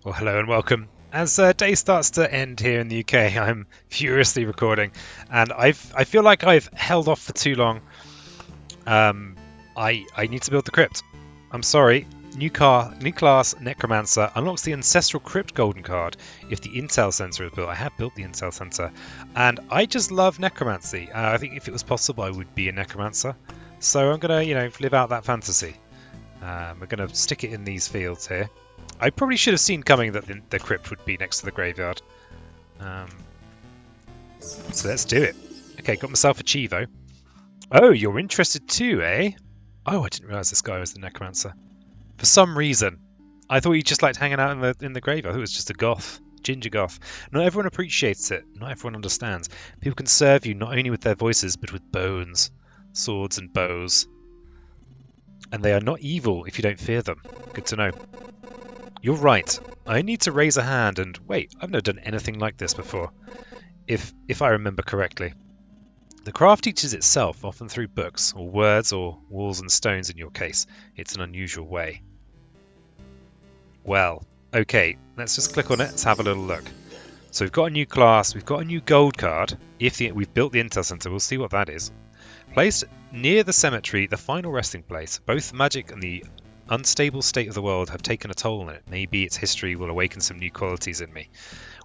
Well, hello and welcome. As day starts to end here in the UK, I'm furiously recording, and I feel like I've held off for too long. I need to build the crypt. I'm sorry. New class Necromancer unlocks the Ancestral Crypt Golden Card if the Intel Center is built. I have built the Intel Center, and I just love Necromancy. I think if it was possible, I would be a Necromancer. So I'm gonna, live out that fantasy. We're gonna stick it in these fields here. I probably should have seen coming that the crypt would be next to the graveyard. So let's do it. Okay, got myself a Chivo. Oh, you're interested too, eh? Oh, I didn't realise this guy was the Necromancer. For some reason, I thought he just liked hanging out in the graveyard. I thought it was just a goth, ginger goth. Not everyone appreciates it. Not everyone understands. People can serve you not only with their voices, but with bones, swords and bows. And they are not evil if you don't fear them. Good to know. You're right. I need to raise a hand and... Wait, I've never done anything like this before. If I remember correctly. The craft teaches itself, often through books, or words, or walls and stones in your case. It's an unusual way. Well, okay, let's just click on it. Let's have a little look. So we've got a new class, we've got a new gold card. We've built the Intel Center, we'll see what that is. Placed near the cemetery, the final resting place. Both magic and the unstable state of the world have taken a toll on it. Maybe its history will awaken some new qualities in me.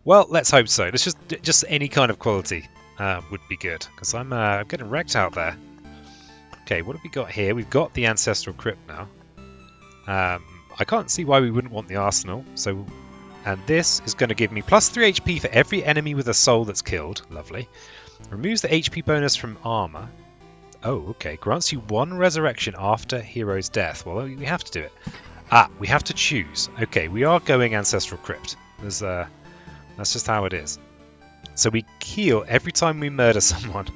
Well, let's hope so. Let's just any kind of quality would be good, because I'm getting wrecked out there. Okay, what have we got here? We've got the Ancestral Crypt now. I can't see why we wouldn't want the Arsenal. And this is going to give me plus 3 HP for every enemy with a soul that's killed. Lovely. Removes the HP bonus from armor. Oh, okay. Grants you 1 resurrection after hero's death. Well, we have to do it. We have to choose. Okay, we are going Ancestral Crypt. That's just how it is. So we heal every time we murder someone.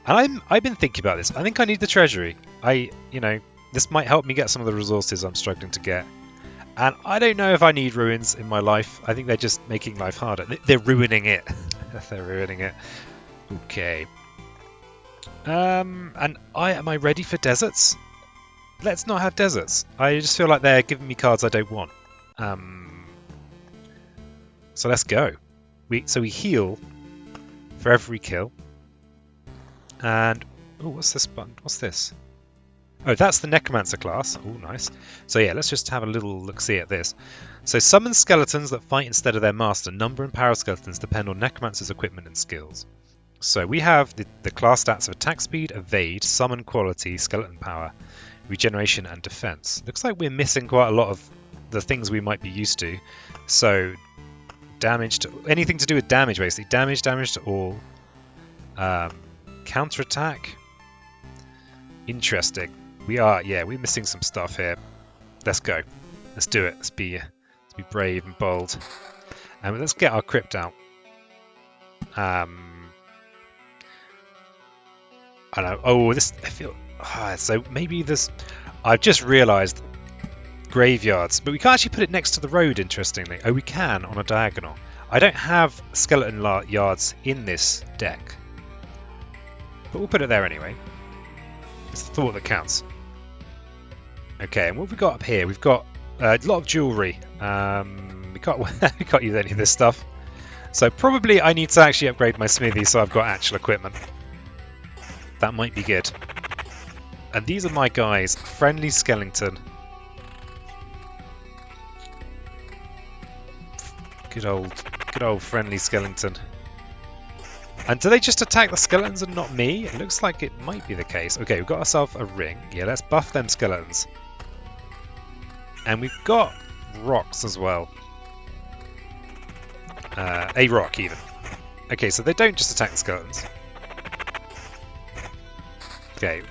And I've been thinking about this. I think I need the treasury. This might help me get some of the resources I'm struggling to get. And I don't know if I need ruins in my life. I think they're just making life harder. They're ruining it. They're ruining it. Okay. Am I ready for deserts? Let's not have deserts. I just feel like they're giving me cards I don't want. So let's go. We heal for every kill. And what's this button? What's this? Oh, that's the Necromancer class. Oh, nice. So yeah, let's just have a little look-see at this. So summon skeletons that fight instead of their master. Number and power skeletons depend on Necromancer's equipment and skills. So we have the class stats of attack speed, evade, summon quality, skeleton power, regeneration and defense. Looks like we're missing quite a lot of the things we might be used to. So damage to anything to do with damage, basically. Damage to all. Counterattack. Interesting. We're missing some stuff here. Let's go. Let's do it. Let's be brave and bold. And let's get our crypt out. I know. Oh, so maybe this. I've just realised graveyards, but we can't actually put it next to the road. Interestingly, we can on a diagonal. I don't have skeleton yards in this deck, but we'll put it there anyway. It's the thought that counts. Okay, and what have we got up here? We've got a lot of jewellery. We can't use any of this stuff. So probably I need to actually upgrade my smithy so I've got actual equipment. That might be good. And these are my guys. Friendly Skeleton. Good old Friendly Skeleton. And do they just attack the skeletons and not me? It looks like it might be the case. Okay, we've got ourselves a ring. Yeah, let's buff them skeletons. And we've got rocks as well. A rock even. Okay, so they don't just attack the skeletons. Okay,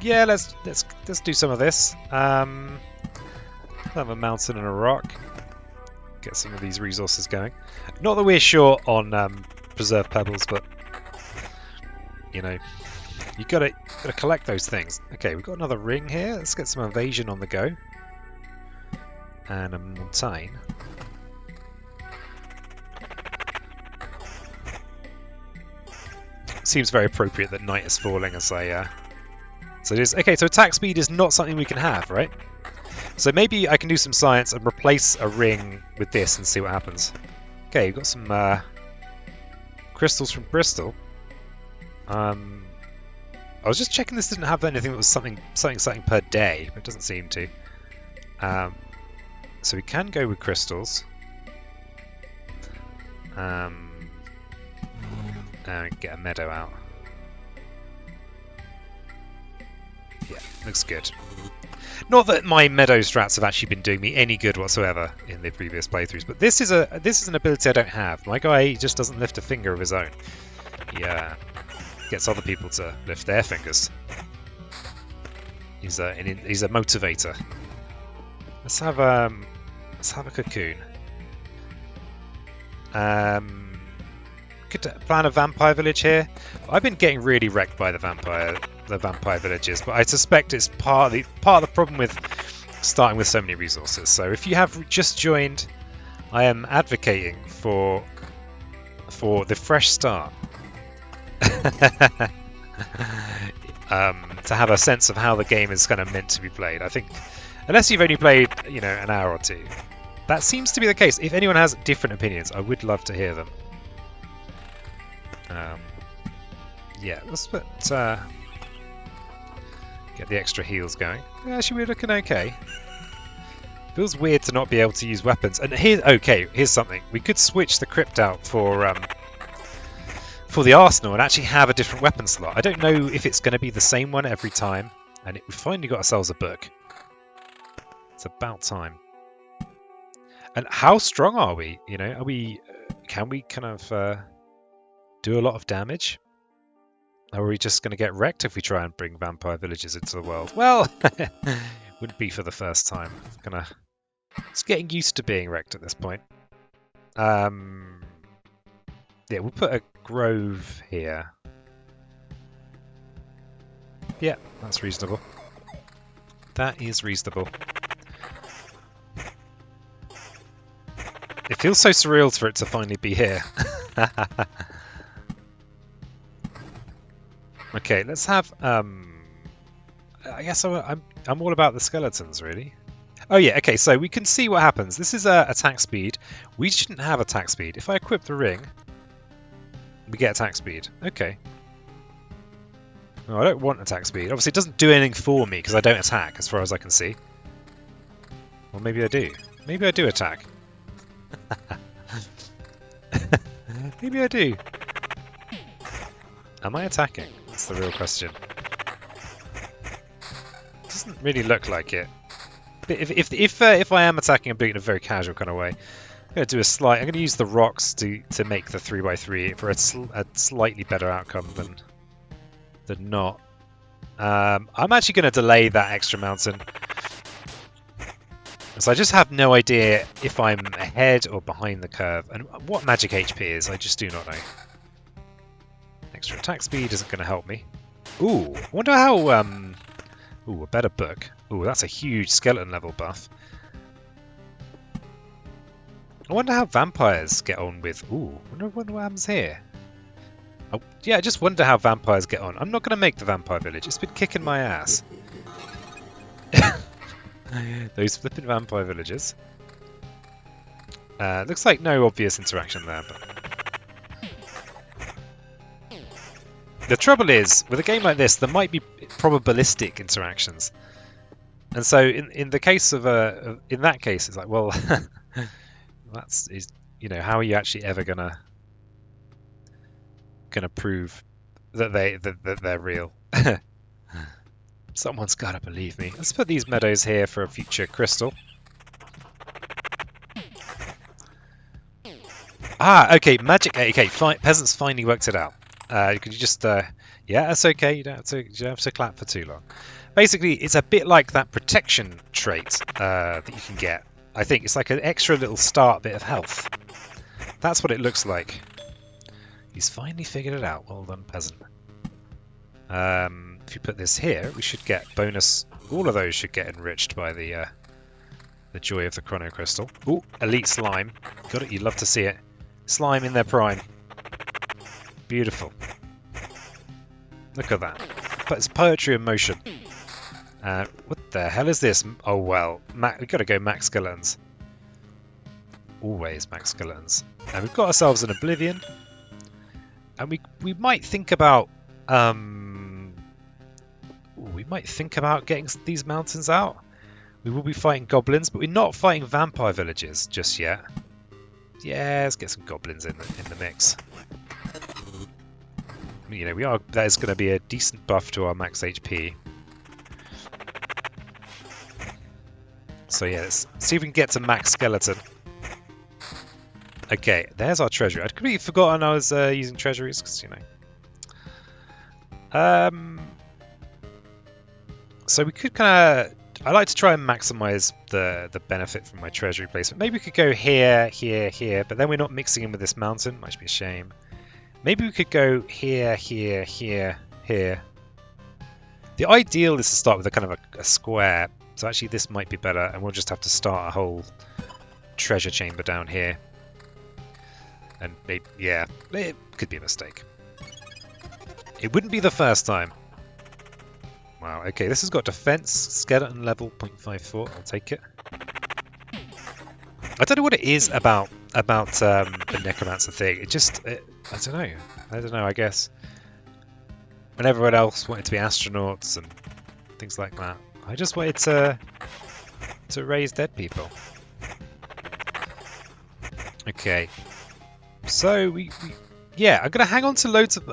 yeah, let's do some of this. Have a mountain and a rock. Get some of these resources going. Not that we're short on preserved pebbles, but you gotta collect those things. Okay, we've got another ring here. Let's get some evasion on the go. And a mountain. Seems very appropriate that night is falling as I So it is okay. So attack speed is not something we can have, right? So maybe I can do some science and replace a ring with this and see what happens. Okay, we've got some crystals from Bristol. I was just checking this didn't have anything that was something per day, but it doesn't seem to. So we can go with crystals. And get a meadow out. Yeah, looks good. Not that my meadow strats have actually been doing me any good whatsoever in the previous playthroughs, but this is an ability I don't have. My guy just doesn't lift a finger of his own. He gets other people to lift their fingers. He's a motivator. Let's have a cocoon. Could plan a vampire village here. I've been getting really wrecked by the vampire villages, but I suspect it's part of the problem with starting with so many resources. So if you have just joined, I am advocating for the fresh start. To have a sense of how the game is kind of meant to be played. I think, unless you've only played, an hour or two, that seems to be the case. If anyone has different opinions, I would love to hear them. Yeah, let's get the extra heals going. Yeah, actually, we're looking okay. Feels weird to not be able to use weapons. And here's something. We could switch the crypt out for the arsenal and actually have a different weapon slot. I don't know if it's going to be the same one every time. And we finally got ourselves a book. It's about time. And how strong are we? Are we? Can we kind of do a lot of damage? Or are we just going to get wrecked if we try and bring vampire villages into the world? Well, wouldn't be for the first time. It's getting used to being wrecked at this point. Yeah, we'll put a grove here. Yeah, that's reasonable. That is reasonable. It feels so surreal for it to finally be here. Okay, let's have. I guess I'm all about the skeletons, really. Oh yeah, okay. So we can see what happens. This is attack speed. We shouldn't have attack speed. If I equip the ring, we get attack speed. Okay. No, I don't want attack speed. Obviously, it doesn't do anything for me because I don't attack, as far as I can see. Well, maybe I do. Maybe I do attack. Maybe I do. Am I attacking? That's the real question. Doesn't really look like it. But if I am attacking, I'm doing it in a very casual kind of way. I'm going to do a slight. I'm going to use the rocks to make the 3x3 for a slightly better outcome than not. I'm actually going to delay that extra mountain. So I just have no idea if I'm ahead or behind the curve, and what magic HP is. I just do not know. Extra attack speed isn't going to help me. Ooh, I wonder how. Ooh, a better book. Ooh, that's a huge skeleton level buff. I wonder how vampires get on with. Ooh, I wonder what happens here. Oh, yeah, I just wonder how vampires get on. I'm not going to make the vampire village. It's been kicking my ass. Those flipping vampire villages. Looks like no obvious interaction there, but the trouble is, with a game like this, there might be probabilistic interactions, and so in the case of in that case, it's like, well, how are you actually ever gonna prove that they're real? Someone's gotta believe me. Let's put these meadows here for a future crystal. Ah, okay, magic. Okay, peasants finally worked it out. Could you just, yeah, that's okay. You don't have to clap for too long. Basically, it's a bit like that protection trait that you can get. I think it's like an extra little start bit of health. That's what it looks like. He's finally figured it out. Well done, peasant. If you put this here, we should get bonus. All of those should get enriched by the joy of the chrono crystal. Ooh, elite slime. Got it. You'd love to see it. Slime in their prime. Beautiful. Look at that. But it's poetry in motion. What the hell is this? Oh well, we've got to go max skeletons. Always max skeletons. And we've got ourselves an Oblivion. And we might think about getting these mountains out. We will be fighting goblins, but we're not fighting vampire villages just yet. Yeah, let's get some goblins in the mix. You know, that is going to be a decent buff to our max HP. So yeah, let's see if we can get to max skeleton. Okay, there's our treasury. I'd completely forgotten I was using treasuries, because, you know. So we could kind of... I like to try and maximise the benefit from my treasury placement. Maybe we could go here, here, here, but then we're not mixing in with this mountain. Might be a shame. Maybe we could go here, here, here, here. The ideal is to start with a kind of a square. So actually this might be better, and we'll just have to start a whole treasure chamber down here. And maybe, yeah, it could be a mistake. It wouldn't be the first time. Wow, okay, this has got defense, skeleton level 0.54, I'll take it. I don't know what it is about the Necromancer thing. It just, I don't know, I guess. When everyone else wanted to be astronauts and things like that, I just wanted to raise dead people. Okay. So yeah, I'm going to hang on to loads of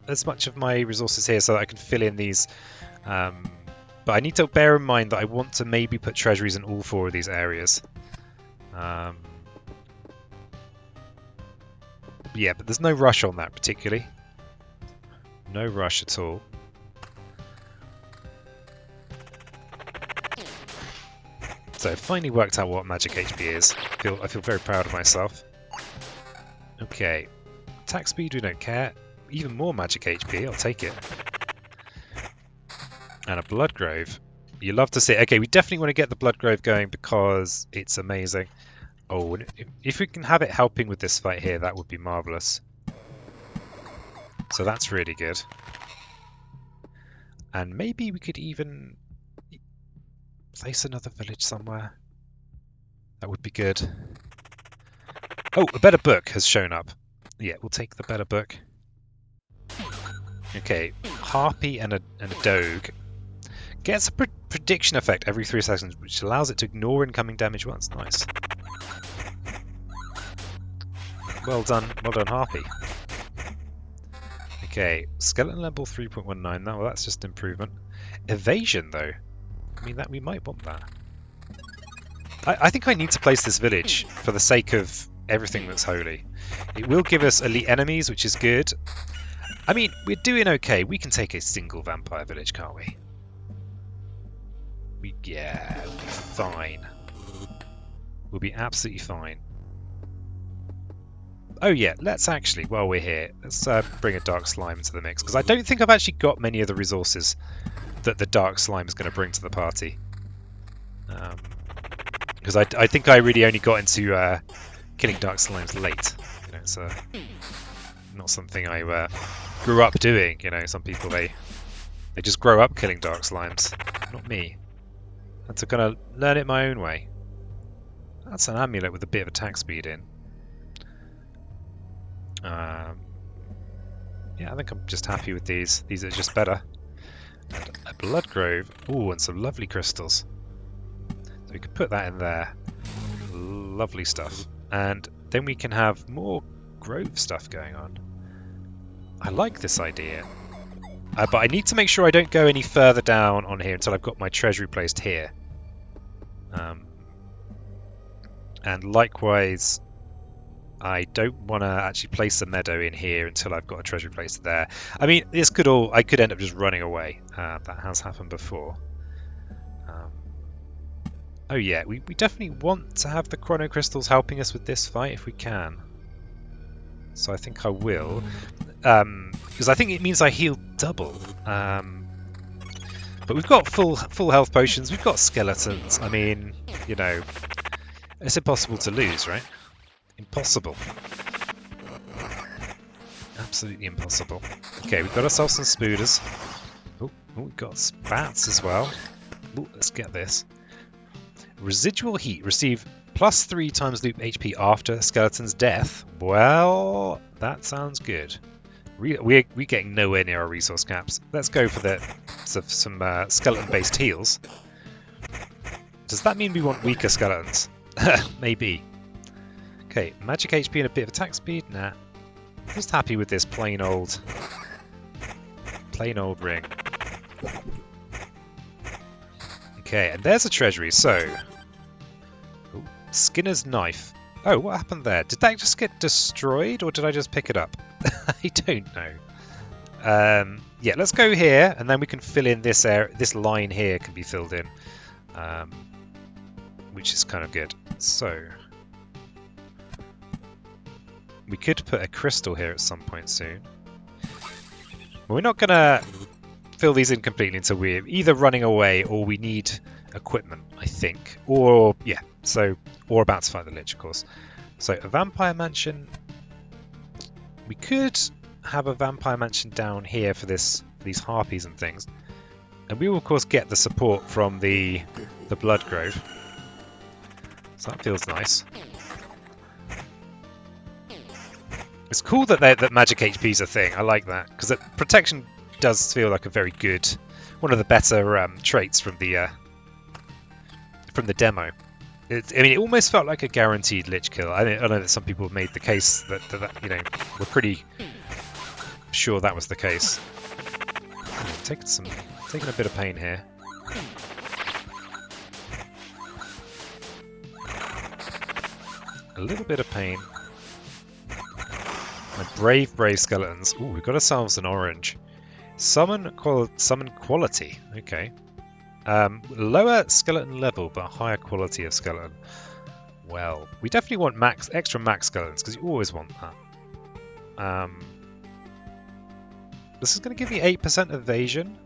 as much of my resources here so that I can fill in these. But I need to bear in mind that I want to maybe put treasuries in all 4 of these areas. Yeah, but there's no rush on that particularly. No rush at all. So I finally worked out what magic HP is. I feel very proud of myself. Okay, attack speed, we don't care. Even more magic HP, I'll take it. And a blood grove. You love to see it. Okay, we definitely want to get the blood grove going because it's amazing. Oh, if we can have it helping with this fight here, that would be marvelous. So that's really good. And maybe we could even place another village somewhere. That would be good. Oh, a better book has shown up. Yeah, we'll take the better book. Okay, Harpy and a Doge. Gets a prediction effect every 3 seconds, which allows it to ignore incoming damage once. Nice. Well done, Harpy. Okay, skeleton level 3.19. Well, that's just improvement. Evasion, though. I mean, we might want that. I think I need to place this village for the sake of everything that's holy. It will give us elite enemies, which is good. I mean, we're doing okay. We can take a single vampire village, can't we? Yeah, we'll be fine. We'll be absolutely fine. Oh yeah, let's actually, while we're here, let's bring a dark slime into the mix, because I don't think I've actually got many of the resources that the dark slime is going to bring to the party. Because I think I really only got into killing dark slimes late. You know, it's not something I grew up doing. You know, some people they just grow up killing dark slimes. Not me. I had to kind of learn it my own way. That's an amulet with a bit of attack speed in. Yeah, I think I'm just happy with these. These are just better. And a blood grove. Ooh, and some lovely crystals. So we could put that in there. Lovely stuff. And then we can have more grove stuff going on. I like this idea. But I need to make sure I don't go any further down on here until I've got my treasury placed here. And likewise, I don't want to actually place a meadow in here until I've got a treasury placed there. I mean, I could end up just running away. That has happened before. Oh yeah, we definitely want to have the chrono crystals helping us with this fight if we can. So I think I will. Because I think it means I heal double. But we've got full health potions, we've got skeletons. I mean, you know, it's impossible to lose, right? Impossible. Absolutely impossible. Okay, we've got ourselves some spooders. Oh, we've got spats as well. Ooh, let's get this. Residual heat. Receive +3 times loop HP after skeleton's death. Well, that sounds good. We're getting nowhere near our resource caps. Let's go for some skeleton-based heals. Does that mean we want weaker skeletons? Maybe. Okay, magic HP and a bit of attack speed? Nah. Just happy with this plain old ring. Okay, and there's a treasury, so... Ooh, Skinner's knife. Oh, what happened there? Did that just get destroyed, or did I just pick it up? I don't know. Yeah, let's go here, and then we can fill in this area. This line here can be filled in, which is kind of good. So... we could put a crystal here at some point soon. We're not going to fill these in completely until we're either running away or we need equipment, I think. Or, yeah, so, or about to fight the Lich, of course. So, a vampire mansion. We could have a vampire mansion down here for these harpies and things. And we will, of course, get the support from the Blood Grove. So that feels nice. It's cool that magic HP is a thing. I like that because protection does feel like a very good, one of the better traits from the demo. I mean, it almost felt like a guaranteed Lich kill. I know that some people have made the case that you know, we're pretty sure that was the case. Taking a bit of pain here. A little bit of pain. My brave skeletons. Ooh, we've got ourselves an orange. Summon quality. Okay. Lower skeleton level, but higher quality of skeleton. Well, we definitely want extra max skeletons, because you always want that. This is going to give me 8% evasion.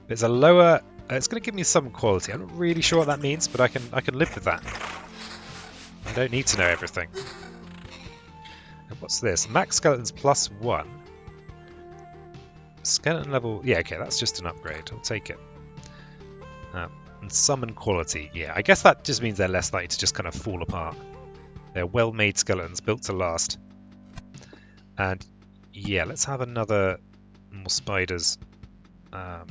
It's a lower... it's going to give me some quality. I'm not really sure what that means, but I can live with that. I don't need to know everything. What's this? Max skeletons +1. Skeleton level... yeah, okay, that's just an upgrade. I'll take it. And summon quality. Yeah, I guess that just means they're less likely to just kind of fall apart. They're well-made skeletons, built to last. And, yeah, let's have more spiders. I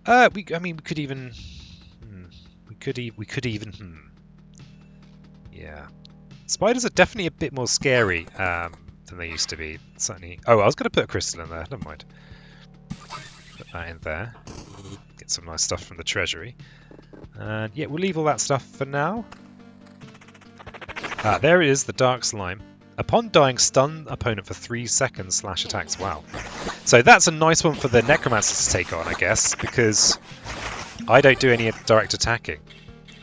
mean, we could even... We could even... Yeah. Spiders are definitely a bit more scary than they used to be. Certainly. Oh, I was going to put a crystal in there. Never mind. Put that in there. Get some nice stuff from the treasury. And yeah, we'll leave all that stuff for now. There it is, the dark slime. Upon dying, stun opponent for 3 seconds / attacks. Wow. So that's a nice one for the Necromancer to take on, I guess, because I don't do any direct attacking.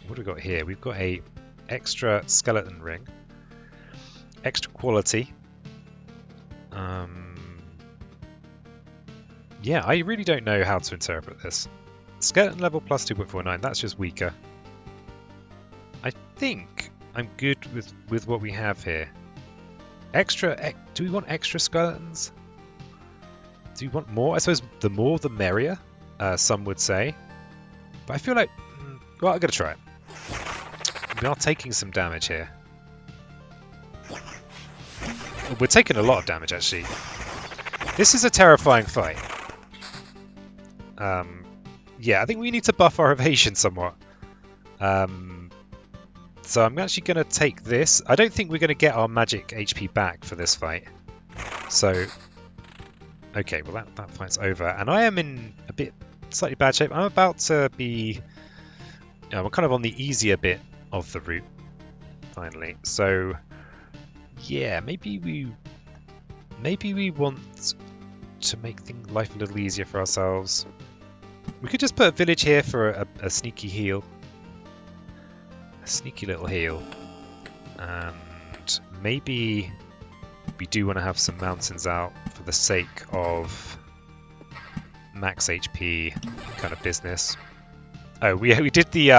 What have we got here? We've got a extra skeleton ring, extra quality. Yeah, I really don't know how to interpret this. Skeleton level +2.49, that's just weaker. I think I'm good with what we have here. Do we want extra skeletons? Do we want more? I suppose the more the merrier, some would say. But I feel like, well, I'm going to try it. We are taking some damage here. We're taking a lot of damage, actually. This is a terrifying fight. Yeah, I think we need to buff our evasion somewhat. So I'm actually going to take this. I don't think we're going to get our magic HP back for this fight. So, okay, well that fight's over. And I am in a slightly bad shape. I'm about to be... we're kind of on the easier bit of the route, finally. So, yeah, maybe we want to make life a little easier for ourselves. We could just put a village here for a sneaky heal. A sneaky little heal. And maybe we do want to have some mountains out for the sake of max HP kind of business. Oh, we did the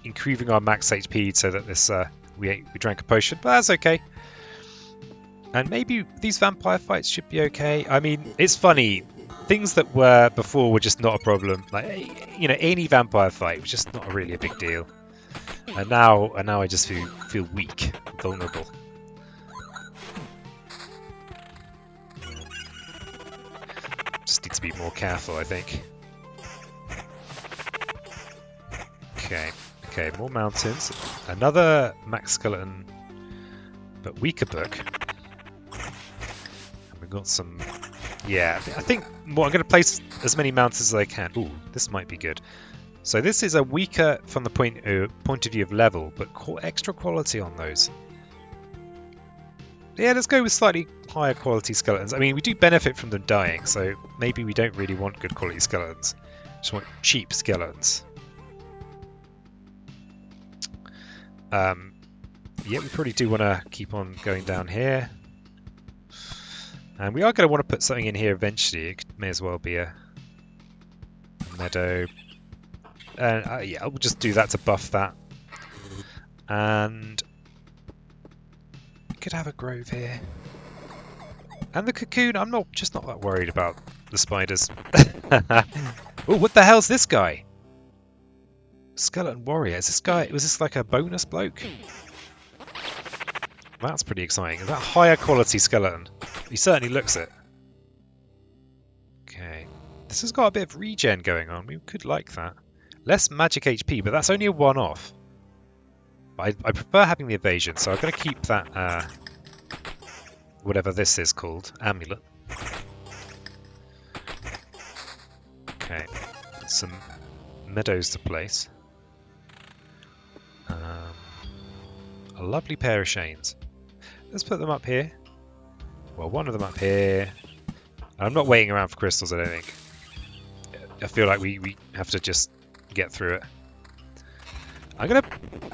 improving our max HP so that this we drank a potion, but that's okay. And maybe these vampire fights should be okay. I mean, it's funny. things that were before were just not a problem. Like, you know, any vampire fight was just not really a big deal. And now I just feel weak, vulnerable. Just need to be more careful, I think. Okay, more mountains. Another max skeleton, but weaker book. And we've got some. Yeah, I think I'm going to place as many mountains as I can. Ooh, this might be good. So this is a weaker from the point of view of level, but extra quality on those. Yeah, let's go with slightly higher quality skeletons. I mean, we do benefit from them dying, so maybe we don't really want good quality skeletons. Just want cheap skeletons. Yeah, we probably do want to keep on going down here. And we are going to want to put something in here eventually. It may as well be a meadow. And yeah, we'll just do that to buff that. And we could have a grove here. And the cocoon, I'm just not that worried about the spiders. Oh, what the hell's this guy? Skeleton warrior. Is this guy? Was this like a bonus bloke? That's pretty exciting. Is that higher quality skeleton? He certainly looks it. Okay. This has got a bit of regen going on. We could like that. Less magic HP, but that's only a one-off. I prefer having the evasion, so I'm going to keep that, whatever this is called, amulet. Okay. Some meadows to place. A lovely pair of chains. Let's put them up here. Well, one of them up here. I'm not waiting around for crystals, I don't think. I feel like we have to just get through it. I'm going to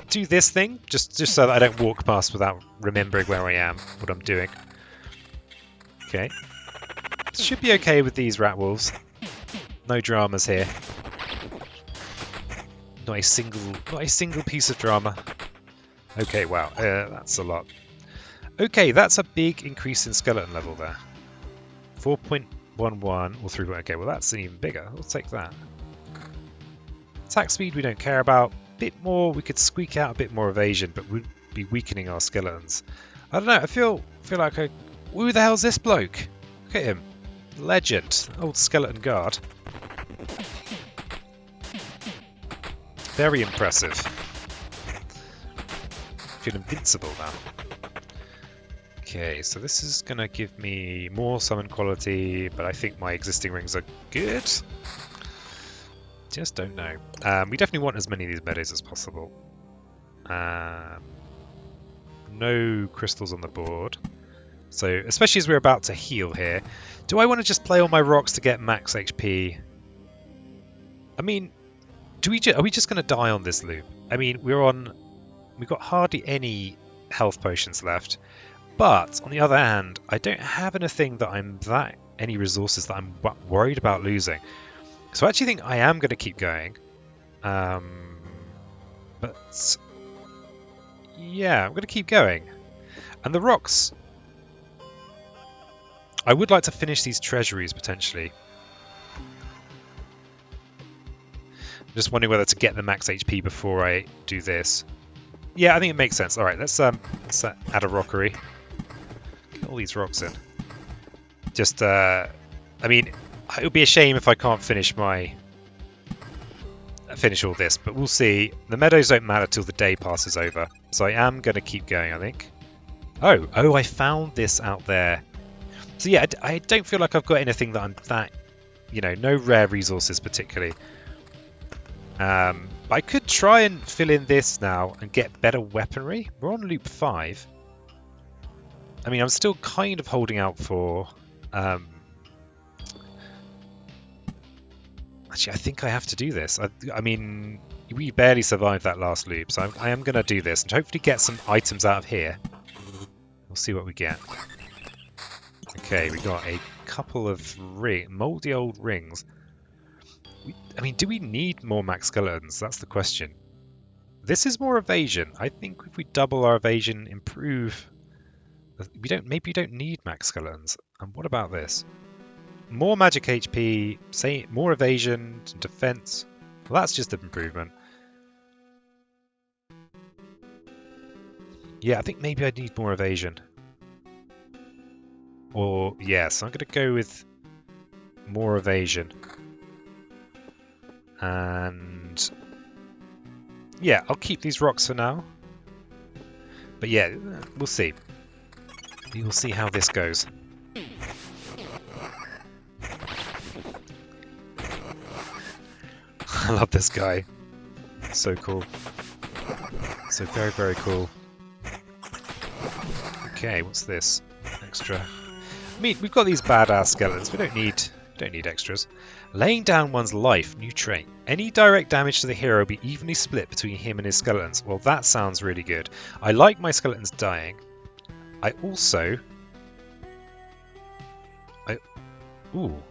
do this thing, just so that I don't walk past without remembering where I am, what I'm doing. Okay. Should be okay with these rat wolves. No dramas here. Not a single piece of drama. Okay, wow, that's a lot. Okay, that's a big increase in skeleton level there. 4.11 or 3. Okay, well that's even bigger. We'll take that. Attack speed we don't care about. Bit more, we could squeak out a bit more evasion, but we'd be weakening our skeletons. I don't know. I feel like who the hell's this bloke? Look at him, legend, old skeleton guard. Very impressive. Feel invincible now. Okay, so this is gonna give me more summon quality, but I think my existing rings are good. Just don't know. We definitely want as many of these meadows as possible. No crystals on the board. So, especially as we're about to heal here. Do I want to just play all my rocks to get max HP? I mean, are we just going to die on this loop? I mean, we've got hardly any health potions left. But, on the other hand, I don't have anything that any resources that I'm worried about losing. So I actually think I am going to keep going. But yeah, I'm going to keep going. And the rocks, I would like to finish these treasuries potentially. I'm just wondering whether to get the max HP before I do this. Yeah, I think it makes sense. All right, let's add a rockery. Get all these rocks in. Just, I mean, it would be a shame if I can't finish all this, but we'll see. The meadows don't matter till the day passes over, so I am going to keep going, I think. Oh, I found this out there. So yeah, I don't feel like I've got anything that no rare resources particularly. I could try and fill in this now and get better weaponry. We're on loop 5. I mean, I'm still kind of holding out for... Actually, I think I have to do this. I mean, we barely survived that last loop, so I am going to do this and hopefully get some items out of here. We'll see what we get. Okay, we got a couple of moldy old rings. I mean, do we need more max skeletons? That's the question. This is more evasion. I think if we double our evasion, improve... Maybe we don't need max skeletons. And what about this? more magic HP, say more evasion, defense. Well, that's just an improvement. Yeah, I think maybe I need more evasion. Or, yes, I'm going to go with more evasion. And yeah, I'll keep these rocks for now. But yeah, we'll see. We will see how this goes. I love this guy. So cool. So very, very cool. Okay, what's this? Extra. I mean, we've got these badass skeletons. We don't need extras. Laying down one's life, new trait. Any direct damage to the hero will be evenly split between him and his skeletons. Well, that sounds really good. I like my skeletons dying. I also... Ooh.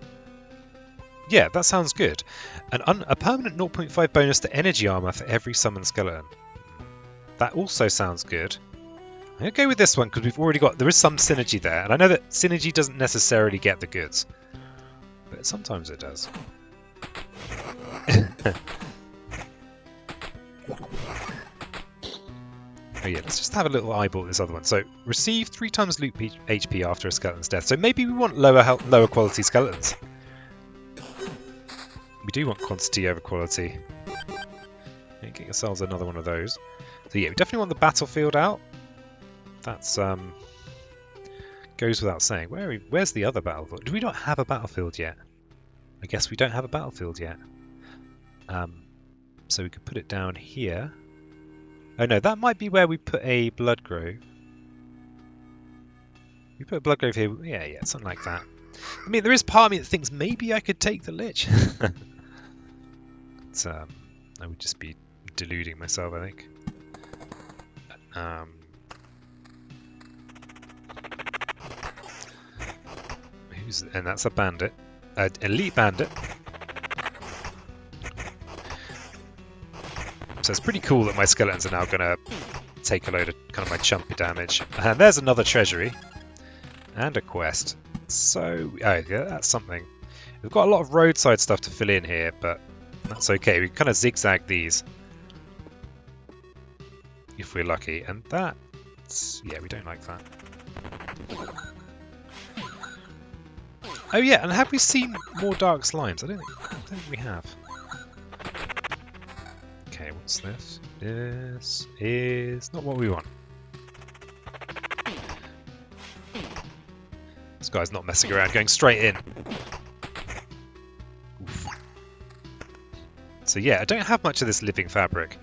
Yeah, that sounds good. A permanent 0.5 bonus to energy armor for every summoned skeleton. That also sounds good. I'm going to go with this one because we've already got... There is some synergy there. And I know that synergy doesn't necessarily get the goods. But sometimes it does. Oh yeah, let's just have a little eyeball at this other one. So, receive 3 times loot HP after a skeleton's death. So maybe we want lower quality skeletons. We do want quantity over quality. Get yourselves another one of those. So yeah, we definitely want the battlefield out. That's goes without saying. Where's the other battlefield? Do we not have a battlefield yet? I guess we don't have a battlefield yet. So we could put it down here. Oh no, that might be where we put a blood grove. We put a blood grove here. Yeah, something like that. I mean, there is part of me that thinks maybe I could take the Lich. But, I would just be deluding myself, I think. And that's a bandit, an elite bandit. So it's pretty cool that my skeletons are now going to take a load of kind of my chumpy damage. And there's another treasury and a quest. So, oh yeah, that's something. We've got a lot of roadside stuff to fill in here, but that's okay. We kind of zigzag these if we're lucky, and that's, yeah, we don't like that. Oh yeah, and have we seen more dark slimes? I don't think we have. Okay, what's this? This is not what we want. This guy's not messing around, going straight in. Oof. So yeah, I don't have much of this living fabric.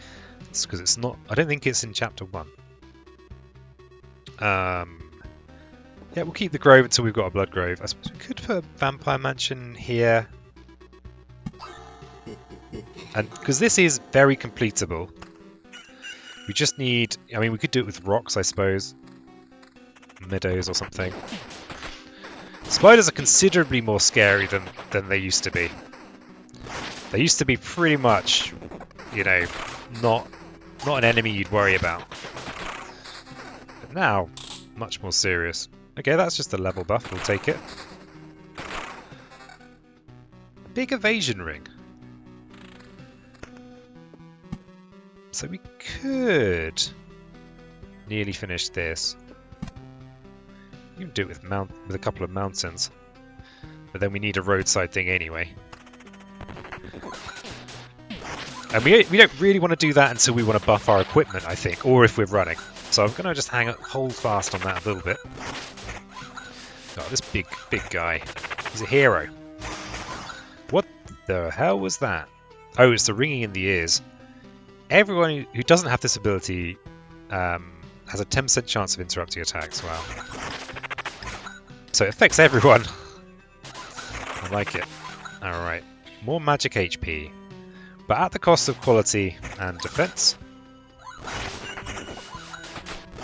It's because it's not. I don't think it's in chapter 1. Yeah, we'll keep the grove until we've got a blood grove. I suppose we could put a vampire mansion here. And because this is very completable, we just need... I mean, we could do it with rocks, I suppose. Meadows or something. Spiders are considerably more scary than they used to be. They used to be pretty much, you know, not an enemy you'd worry about. But now, much more serious. Okay, that's just a level buff, we'll take it. Big evasion ring. So we could nearly finish this. You can do it with a couple of mountains. But then we need a roadside thing anyway. And we don't really want to do that until we want to buff our equipment, I think, or if we're running. So I'm going to just hold fast on that a little bit. Oh, this big guy. He's a hero. What the hell was that? Oh, it's the ringing in the ears. Everyone who doesn't have this ability has a 10% chance of interrupting attacks. Wow. So it affects everyone. I like it. Alright. More magic HP. But at the cost of quality and defense.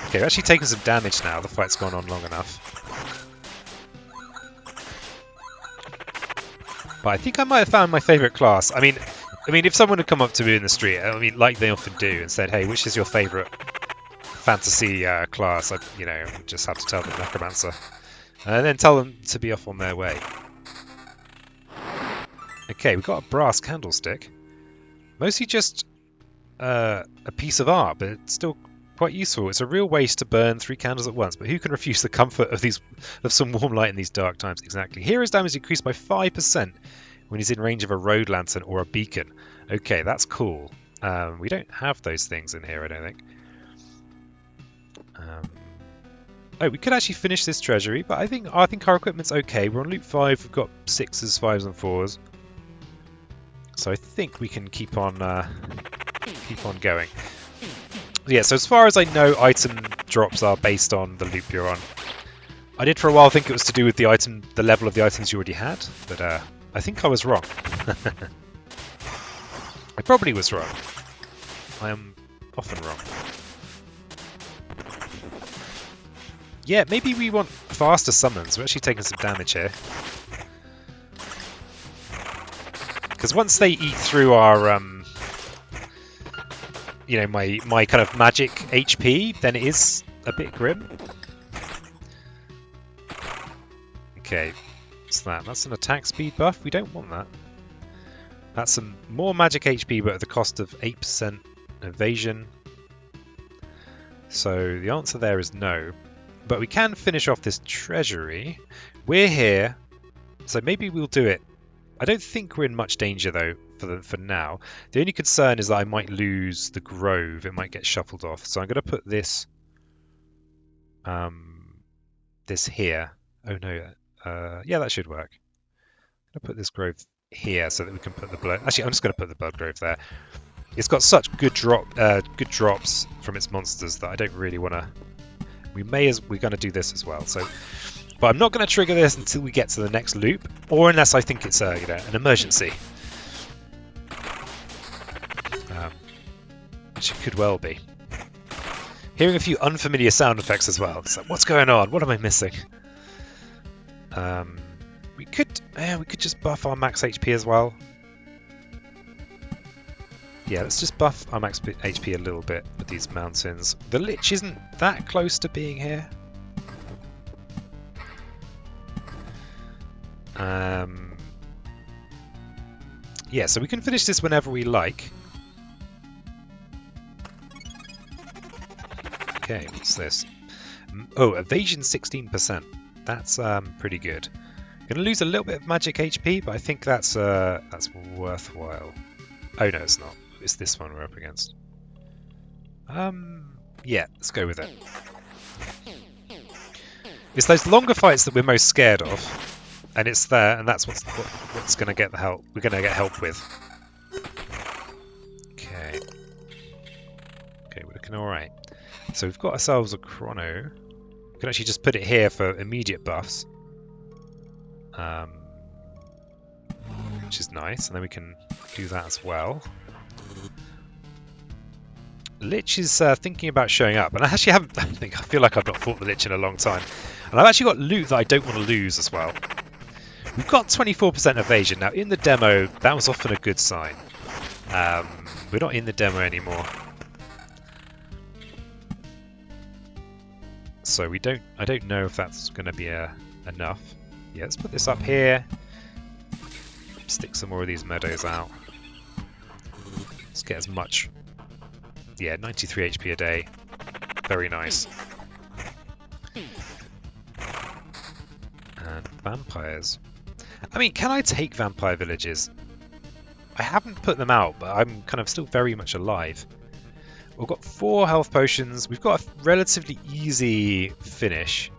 Okay, we're actually taking some damage now. The fight's gone on long enough. But I think I might have found my favourite class. I mean, if someone had come up to me in the street, I mean, like they often do, and said, "Hey, which is your favourite fantasy class?" I'd just have to tell them Necromancer, and then tell them to be off on their way. Okay, we've got a brass candlestick. Mostly just a piece of art, but it's still quite useful. It's a real waste to burn 3 candles at once, but who can refuse the comfort of some warm light in these dark times? Exactly. Hero's damage increased by 5% when he's in range of a road lantern or a beacon. Okay, that's cool. We don't have those things in here, I don't think. Oh, we could actually finish this treasury, but I think our equipment's okay. We're on loop 5. We've got 6s, 5s, and 4s. So I think we can keep on going. Yeah, so as far as I know, item drops are based on the loop you're on. I did for a while think it was to do with the level of the items you already had, but I think I was wrong. I probably was wrong. I am often wrong. Yeah, maybe we want faster summons. We're actually taking some damage here. Because once they eat through our, you know, my kind of magic HP, then it is a bit grim. Okay, what's that? That's an attack speed buff. We don't want that. That's some more magic HP, but at the cost of 8% evasion. So the answer there is no. But we can finish off this treasury. We're here, so maybe we'll do it. I don't think we're in much danger though for now. The only concern is that I might lose the grove. It might get shuffled off. So I'm going to put this this here. Oh no, yeah, that should work. I'm going to put this grove here so that we can put the blood. Actually, I'm just going to put the blood grove there. It's got such good drops from its monsters that I don't really want to. We're going to do this as well. So, but I'm not going to trigger this until we get to the next loop, or unless I think it's you know, an emergency, which it could well be. Hearing a few unfamiliar sound effects as well. It's like, what's going on? What am I missing? We could just buff our max HP as well. Yeah, let's just buff our max HP a little bit with these mountains. The Lich isn't that close to being here. Yeah, so we can finish this whenever we like. Okay, what's this? Oh, evasion 16%. That's pretty good. Gonna lose a little bit of magic HP, but I think that's worthwhile. Oh no, it's not. It's this one we're up against. Yeah, let's go with it. It's those longer fights that we're most scared of, and it's there, and that's what's going to get the help. We're going to get help with. Okay. Okay, we're looking all right. So we've got ourselves a chrono. We can actually just put it here for immediate buffs, which is nice, and then we can do that as well. Lich is thinking about showing up, and I actually haven't. I feel like I've not fought the Lich in a long time, and I've actually got loot that I don't want to lose as well. We've got 24% evasion now. In the demo, that was often a good sign. We're not in the demo anymore, so we don't. I don't know if that's going to be enough. Yeah, let's put this up here. Stick some more of these meadows out. Let's get as much. Yeah, 93 HP a day. Very nice. And vampires. I mean, can I take vampire villages? I haven't put them out, but I'm kind of still very much alive. We've got 4 health potions. We've got a relatively easy finish.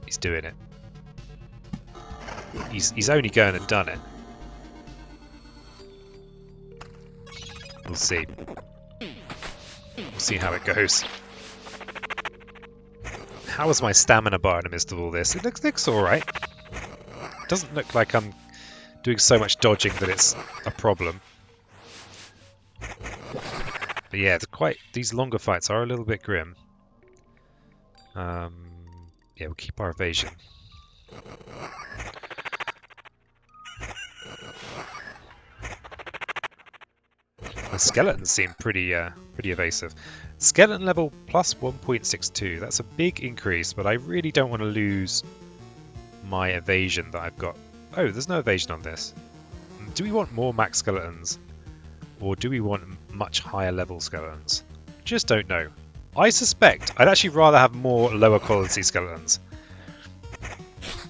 He's doing it. He's only going and done it. We'll see. We'll see how it goes. How is my stamina bar in the midst of all this? It looks alright. It doesn't look like I'm doing so much dodging that it's a problem. But yeah, these longer fights are a little bit grim. Yeah, we'll keep our evasion. The skeletons seem pretty evasive. Skeleton level plus 1.62. That's a big increase, but I really don't want to lose my evasion that I've got. Oh, there's no evasion on this. Do we want more max skeletons? Or do we want much higher level skeletons? Just don't know. I suspect I'd actually rather have more lower quality skeletons.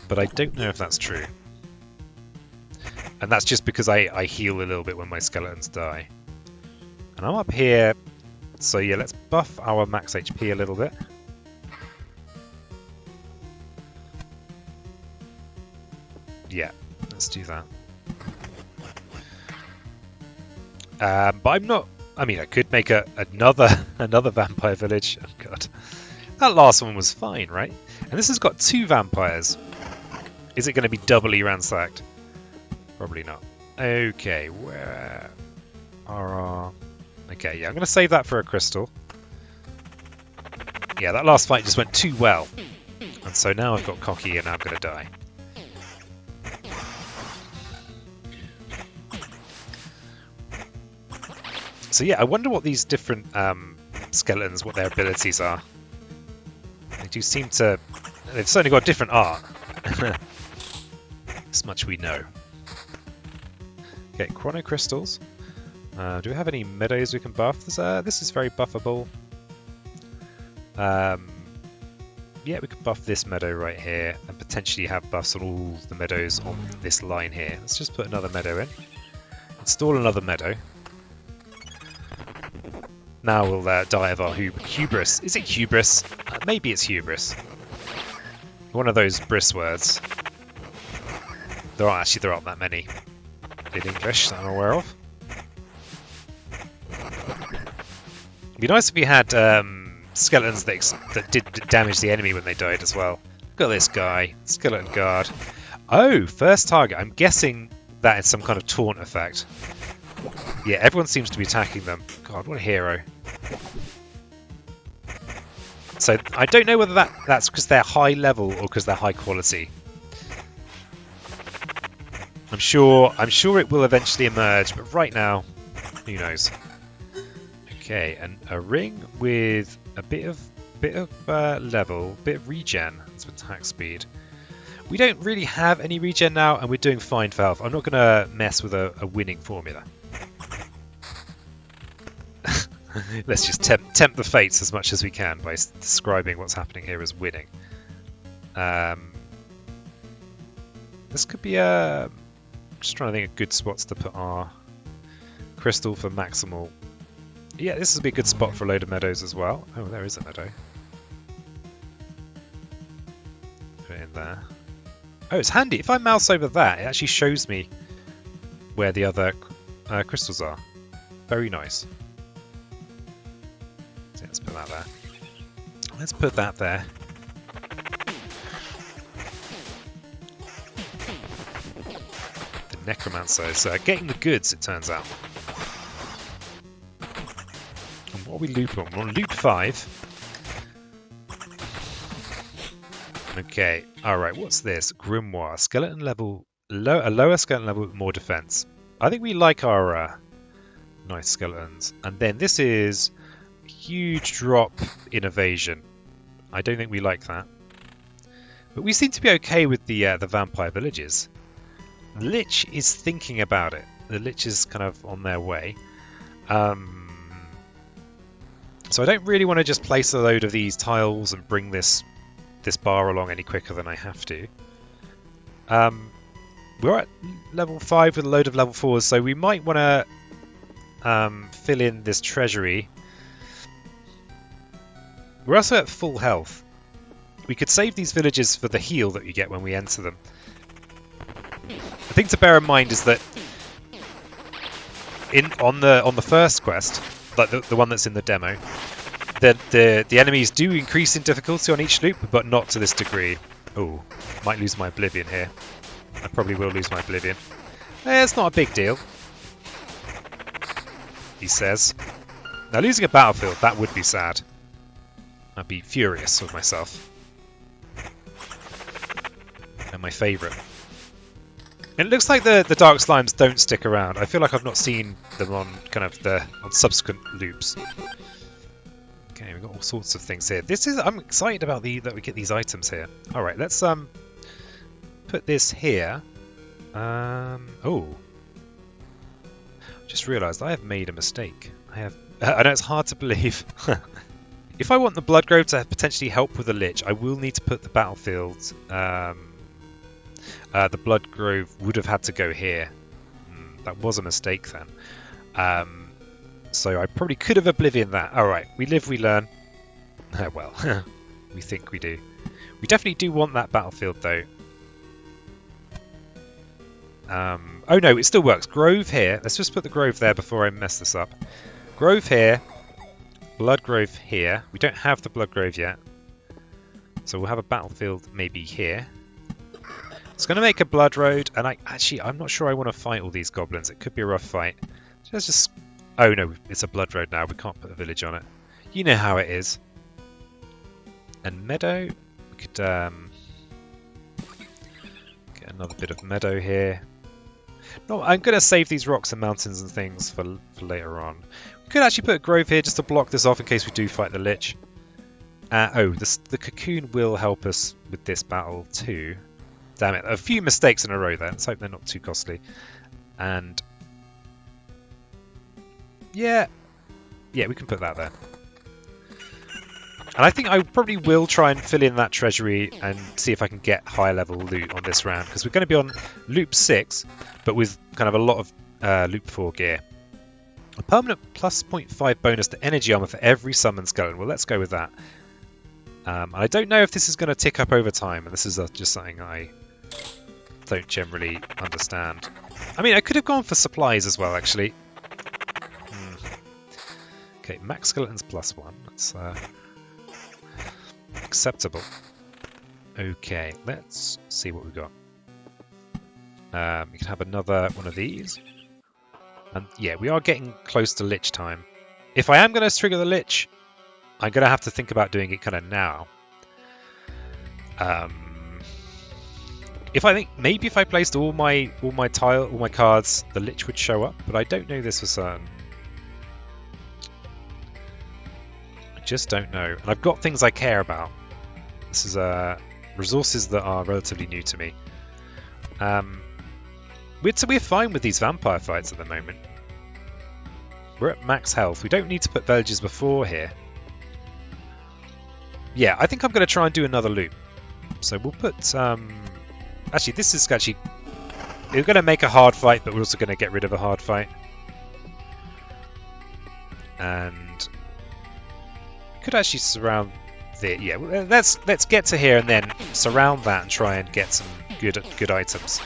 But I don't know if that's true. And that's just because I heal a little bit when my skeletons die. And I'm up here, so yeah, let's buff our max HP a little bit. Yeah, let's do that. But I'm not... I mean, I could make another vampire village. Oh god. That last one was fine, right? And this has got 2 vampires. Is it going to be doubly ransacked? Probably not. Okay, where are our... Okay, yeah, I'm going to save that for a crystal. Yeah, that last fight just went too well. And so now I've got cocky and I'm going to die. So yeah, I wonder what these different skeletons, what their abilities are. They do seem to... They've certainly got different art. This much we know. Okay, chrono crystals. Do we have any meadows we can buff? This is very buffable. Yeah, we can buff this meadow right here and potentially have buffs on all the meadows on this line here. Let's just put another meadow in. Install another meadow. Now we'll die of our hubris. Is it hubris? Maybe it's hubris. One of those bris words. There aren't that many in English that I'm aware of. It'd be nice if we had skeletons that did damage the enemy when they died as well. Look at this guy, skeleton guard. Oh, first target. I'm guessing that is some kind of taunt effect. Yeah, everyone seems to be attacking them. God, what a hero. So I don't know whether that's because they're high level or because they're high quality. I'm sure it will eventually emerge, but right now, who knows? Okay, and a ring with a bit of level, bit of regen. That's attack speed. We don't really have any regen now, and we're doing fine for health. I'm not going to mess with a winning formula. Let's just tempt the fates as much as we can by describing what's happening here as winning. This could be a... Just trying to think of good spots to put our crystal for maximal. Yeah, this would be a good spot for a load of meadows as well. Oh, there is a meadow. Put it in there. Oh, it's handy. If I mouse over that, it actually shows me where the other crystals are. Very nice. So let's put that there. Let's put that there. The Necromancer is getting the goods, it turns out. And what are we loop on? We're on loop 5. Okay, alright, what's this? Grimoire. Skeleton level, a lower skeleton level with more defense. I think we like our nice skeletons. And then this is huge drop in evasion. I don't think we like that. But we seem to be okay with the vampire villages. The Lich is thinking about it. The Lich is kind of on their way. So I don't really want to just place a load of these tiles and bring this bar along any quicker than I have to. We're at level 5 with a load of level 4s, so we might want to fill in this treasury. We're also at full health. We could save these villages for the heal that you get when we enter them. The thing to bear in mind is that on the first quest, like the one that's in the demo, the enemies do increase in difficulty on each loop, but not to this degree. Oh, might lose my oblivion here. I probably will lose my oblivion. It's not a big deal, he says. Now losing a battlefield, that would be sad. I'd be furious with myself. And my favourite. It looks like the dark slimes don't stick around. I feel like I've not seen them on on subsequent loops. Okay, we've got all sorts of things here. I'm excited about that we get these items here. All right, let's put this here. Oh, Just realised I have made a mistake. I know it's hard to believe. If I want the Bloodgrove to potentially help with the Lich, I will need to put the battlefield. The Bloodgrove would have had to go here. That was a mistake then. So I probably could have Oblivion that. Alright, we live, we learn. Well, we think we do. We definitely do want that battlefield though. Oh no, it still works. Grove here. Let's just put the Grove there before I mess this up. Grove here. Bloodgrove here. We don't have the Bloodgrove yet. So we'll have a battlefield maybe here. It's going to make a Blood Road, and I'm not sure I want to fight all these goblins. It could be a rough fight. So let's just... Oh no, it's a Blood Road now. We can't put a village on it. You know how it is. And meadow. We could get another bit of meadow here. No, I'm going to save these rocks and mountains and things for later on. We could actually put a grove here just to block this off in case we do fight the Lich. The cocoon will help us with this battle too. Damn it, a few mistakes in a row there. Let's hope they're not too costly. And yeah, we can put that there. And I think I probably will try and fill in that treasury and see if I can get higher level loot on this round, because we're going to be on loop 6, but with kind of a lot of loop 4 gear. A permanent plus 0.5 bonus to energy armor for every summoned skeleton. Well, let's go with that. I don't know if this is going to tick up over time, and this is just something I don't generally understand. I mean, I could have gone for supplies as well, actually. Okay, max skeletons plus 1. That's acceptable. Okay, let's see what we've got. We can have another one of these. And yeah, we are getting close to Lich time. If I am going to trigger the Lich, I'm going to have to think about doing it kind of now. If I placed all my cards, the Lich would show up, but I don't know this for certain. I just don't know. And I've got things I care about. This is resources that are relatively new to me. We're fine with these vampire fights at the moment. We're at max health. We don't need to put villages before here. Yeah, I think I'm going to try and do another loop. So we'll put... Actually, this is actually... We're going to make a hard fight, but we're also going to get rid of a hard fight. And... we could actually surround the... Yeah, let's get to here and then surround that and try and get some good items.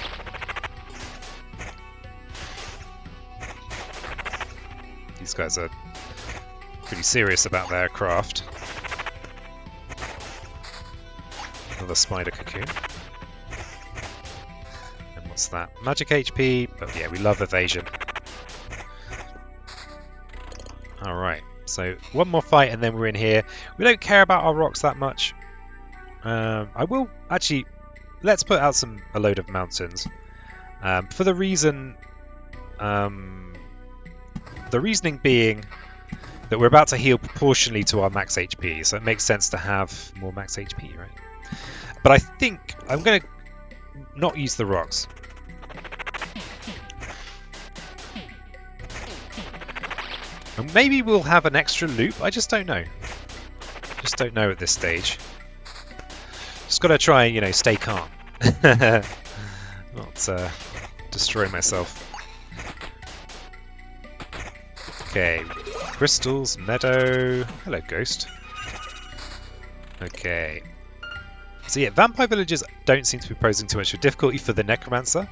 These guys are pretty serious about their craft. Another spider cocoon. And what's that? Magic HP, but yeah, we love evasion. Alright, so one more fight and then we're in here. We don't care about our rocks that much. I will actually... Let's put out a load of mountains. For the reason... the reasoning being that we're about to heal proportionally to our max HP, so it makes sense to have more max HP, right? But I think I'm going to not use the rocks. And maybe we'll have an extra loop, I just don't know. Just don't know at this stage. Just got to try and, stay calm. Not destroy myself. Okay, crystals, meadow. Hello, ghost. Okay. So yeah, vampire villages don't seem to be posing too much of difficulty for the Necromancer.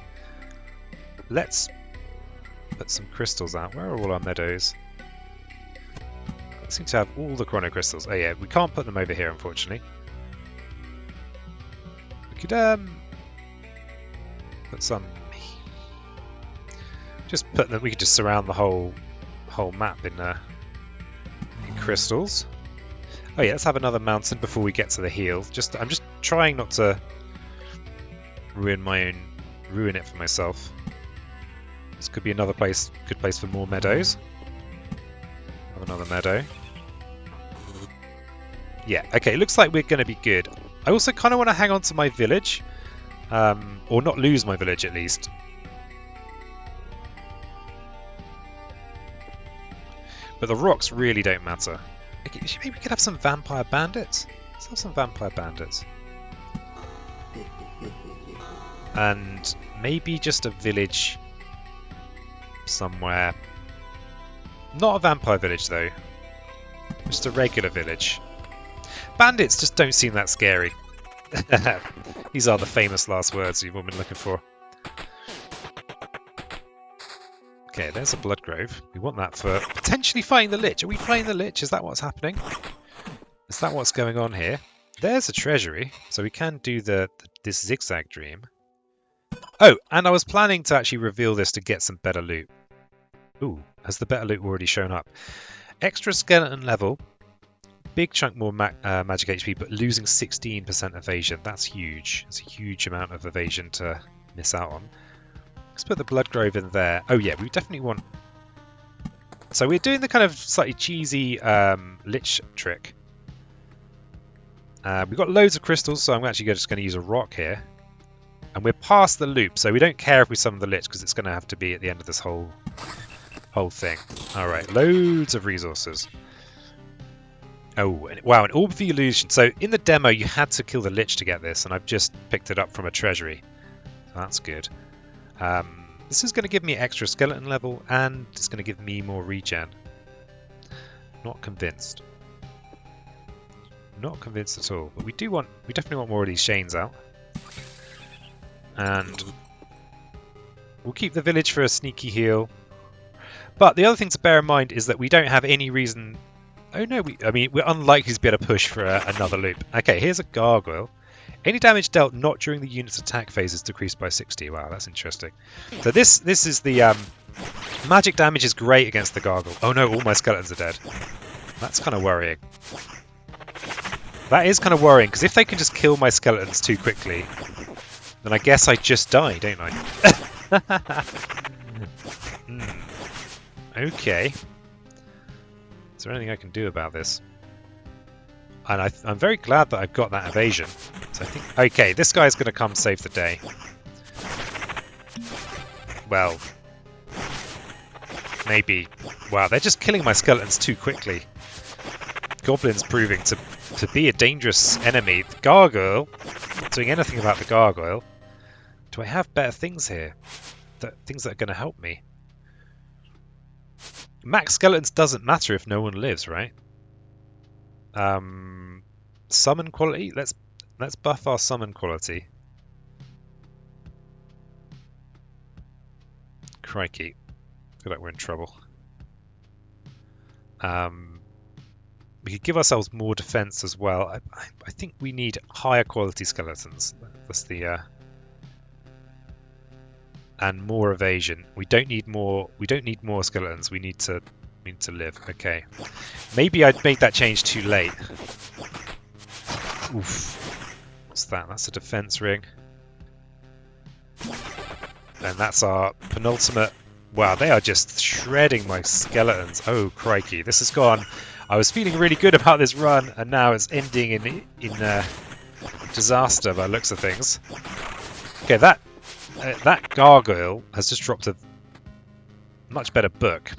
Let's put some crystals out. Where are all our meadows? We seem to have all the chrono crystals. Oh yeah, we can't put them over here, unfortunately. We could put some. Just put them. We could just surround the whole map in crystals. Oh yeah, let's have another mountain before we get to the heal. I'm just trying not to ruin it for myself. This could be another good place for more meadows. Have another meadow. Yeah, okay, it looks like we're going to be good. I also kind of want to hang on to my village, or not lose my village at least. But the rocks really don't matter. Maybe we could have some vampire bandits? Let's have some vampire bandits. And maybe just a village somewhere. Not a vampire village though. Just a regular village. Bandits just don't seem that scary. These are the famous last words you've all been looking for. Okay, there's a blood grove. We want that for potentially fighting the Lich. Are we fighting the Lich? Is that what's happening? Is that what's going on here? There's a treasury, so we can do this zigzag dream. Oh, and I was planning to actually reveal this to get some better loot. Ooh, has the better loot already shown up? Extra skeleton level, big chunk more magic HP, but losing 16% evasion. That's huge. It's a huge amount of evasion to miss out on. Let's put the blood grove in there. Oh yeah, we definitely want... So we're doing the kind of slightly cheesy Lich trick. We've got loads of crystals, so I'm actually just going to use a rock here. And we're past the loop, so we don't care if we summon the Lich, because it's going to have to be at the end of this whole thing. Alright, loads of resources. Oh, wow, an Orb of the Illusion. So in the demo, you had to kill the Lich to get this, and I've just picked it up from a treasury. So that's good. This is going to give me extra skeleton level, and it's going to give me more regen. Not convinced. Not convinced at all. But we definitely want more of these chains out. And we'll keep the village for a sneaky heal. But the other thing to bear in mind is that we don't have any reason... Oh no, we're unlikely to be able to push for another loop. Okay, here's a gargoyle. Any damage dealt not during the unit's attack phase is decreased by 60. Wow, that's interesting. So this is the... magic damage is great against the gargoyle. Oh no, all my skeletons are dead. That's kind of worrying. That is kind of worrying, because if they can just kill my skeletons too quickly, then I guess I just die, don't I? Okay. Is there anything I can do about this? And I'm very glad that I've got that evasion. So I think... Okay, this guy's going to come save the day. Well... Maybe... Wow, they're just killing my skeletons too quickly. Goblins proving to be a dangerous enemy. The gargoyle... Not doing anything about the gargoyle. Do I have better things here? Things that are going to help me? Max skeletons doesn't matter if no one lives, right? Summon quality. Let's buff our summon quality. Crikey, I feel like we're in trouble. We could give ourselves more defense as well. I think we need higher quality skeletons. That's the and more evasion. We don't need more. We don't need more skeletons. We need to live. Okay. Maybe I'd made that change too late. Oof. What's that? That's a defense ring. And that's our penultimate. Wow, they are just shredding my skeletons. Oh, crikey. This has gone. I was feeling really good about this run, and now it's ending in disaster by the looks of things. Okay, that gargoyle has just dropped a much better book.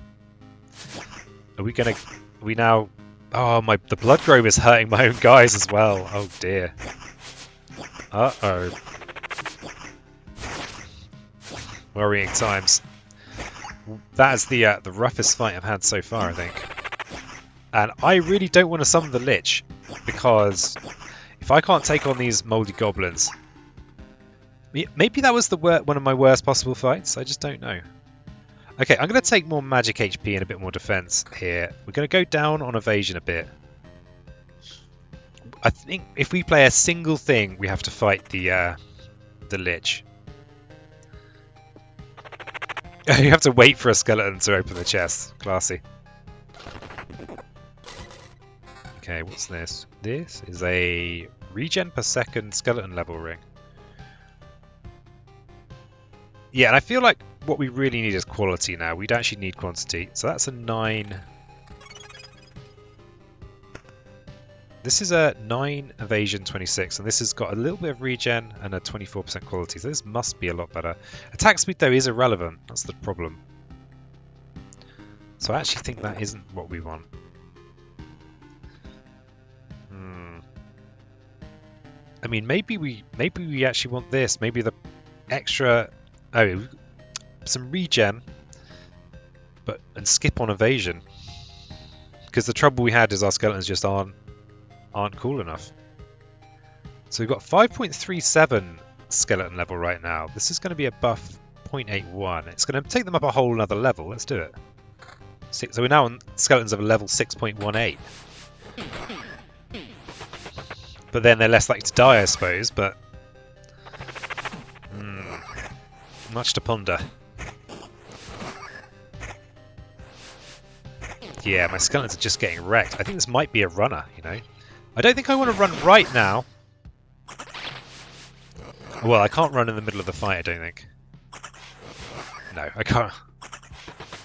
Are we gonna... Are we now... Oh, the blood grove is hurting my own guys as well. Oh dear. Uh-oh. Worrying times. That is the roughest fight I've had so far, I think. And I really don't want to summon the Lich, because if I can't take on these moldy goblins... Maybe that was one of my worst possible fights, I just don't know. Okay, I'm going to take more magic HP and a bit more defense here. We're going to go down on evasion a bit. I think if we play a single thing, we have to fight the Lich. You have to wait for a skeleton to open the chest. Classy. Okay, what's this? This is a regen per second skeleton level ring. Yeah, and I feel like what we really need is quality now. We don't actually need quantity. So that's a 9. This is a 9 evasion 26, and this has got a little bit of regen and a 24% quality. So this must be a lot better. Attack speed though is irrelevant. That's the problem. So I actually think that isn't what we want. I mean, maybe we actually want this. Maybe the extra some regen, and skip on evasion. Because the trouble we had is our skeletons just aren't cool enough. So we've got 5.37 skeleton level right now. This is going to be a buff 0.81. It's going to take them up a whole another level. Let's do it. So we're now on skeletons of a level 6.18. But then they're less likely to die, I suppose. But much to ponder. Yeah, my skeletons are just getting wrecked. I think this might be a runner, you know. I don't think I want to run right now. Well, I can't run in the middle of the fight, I don't think. No, I can't.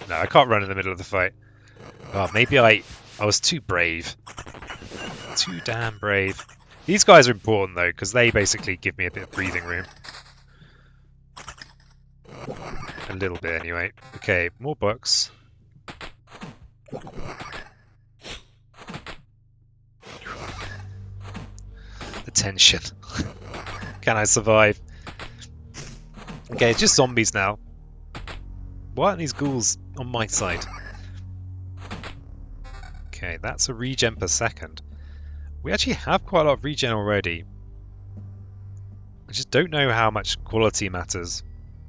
No, I can't run in the middle of the fight. Oh, maybe I was too brave. Too damn brave. These guys are important, though, because they basically give me a bit of breathing room. A little bit, anyway. Okay, more books. The tension. Can I survive? Okay, it's just zombies now. Why aren't these ghouls on my side? Okay, that's a regen per second. We actually have quite a lot of regen already. I just don't know how much quality matters.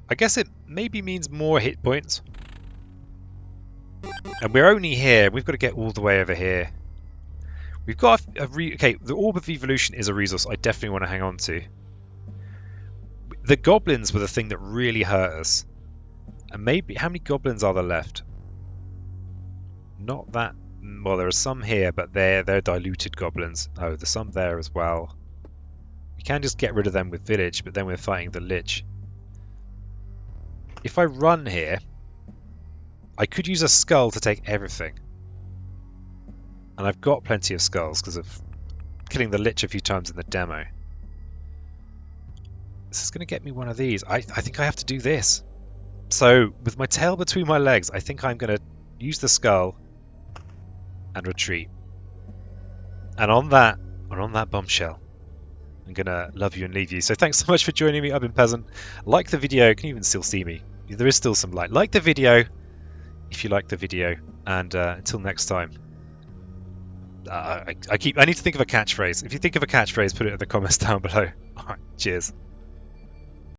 I guess it maybe means more hit points. And we're only here. We've got to get all the way over here. We've got okay, the Orb of Evolution is a resource I definitely want to hang on to. The goblins were the thing that really hurt us. And maybe, how many goblins are there left? Not that, well, there are some here, but they're diluted goblins. Oh, there's some there as well. We can just get rid of them with village, but then we're fighting the Lich. If I run here, I could use a skull to take everything. And I've got plenty of skulls because of killing the Lich a few times in the demo. This is going to get me one of these. I think I have to do this. So, with my tail between my legs, I think I'm going to use the skull and retreat. And on that bombshell, I'm going to love you and leave you. So thanks so much for joining me. I've been Peasant. Like the video. Can you even still see me? There is still some light. Like the video if you like the video. And until next time. I need to think of a catchphrase. If you think of a catchphrase, put it in the comments down below. Alright, cheers.